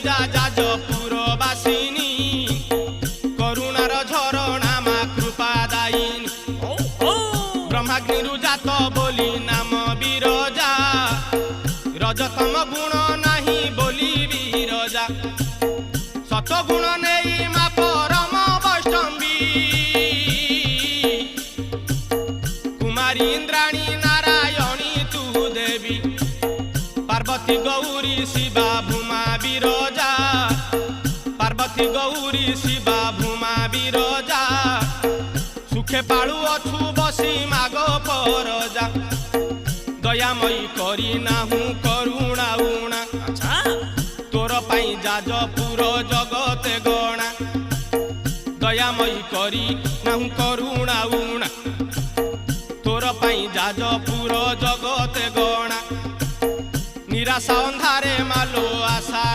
पूजा जाजपुर बासिनी करुणार झरणा मा कृपा दायिनी ब्रह्माग्नि जात बोली नाम बिरजा रजतम गुण नाही बोली बिरजा सतगुण नहीं मा परम वैष्णवी कुमारी इंद्राणी नारायणी तू देवी पार्वती गौरी शिवा भूमा बिरजा पार्वती गौरी शिवा भूमा बिरजा सुखे पाळु अछु बसी मागो परजा दयामयी करी नाहु करुणा उणा तोर पाई जाजपुर जगते गणा दयामयी करी नाहु करुणा उणा तोर पाई जाजपुर जगते गणा निराशा अंधारे मालो आशा